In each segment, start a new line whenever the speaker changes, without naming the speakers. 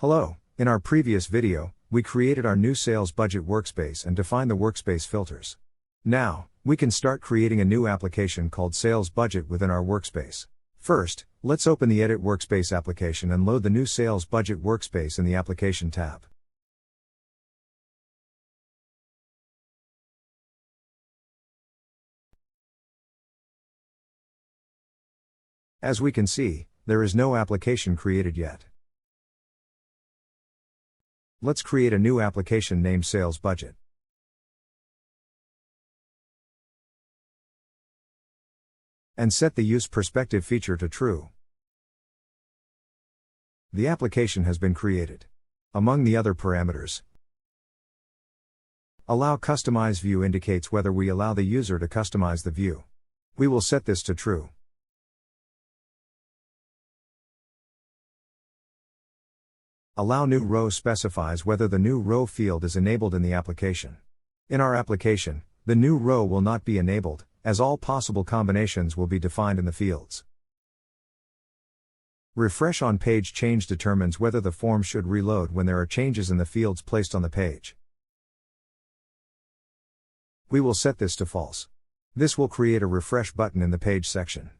Hello, in our previous video, we created our new sales budget workspace and defined the workspace filters. Now, we can start creating a new application called Sales Budget within our workspace. First, let's open the Edit Workspace application and load the new Sales Budget workspace in the Application tab. As we can see, there is no application created yet. Let's create a new application named Sales Budget. And set the Use Perspective feature to True. The application has been created. Among the other parameters, Allow Customize View indicates whether we allow the user to customize the view. We will set this to True. Allow New Row specifies whether the New Row field is enabled in the application. In our application, the new row will not be enabled, as all possible combinations will be defined in the fields. Refresh on Page Change determines whether the form should reload when there are changes in the fields placed on the page. We will set this to False. This will create a refresh button in the page section.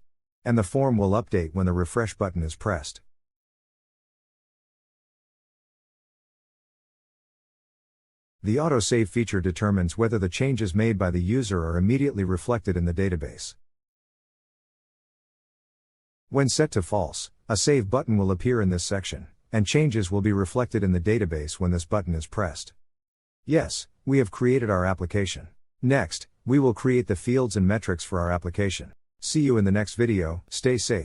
And the form will update when the refresh button is pressed. The autosave feature determines whether the changes made by the user are immediately reflected in the database. When set to false, a save button will appear in this section, and changes will be reflected in the database when this button is pressed. Yes, we have created our application. Next, we will create the fields and metrics for our application. See you in the next video. Stay safe.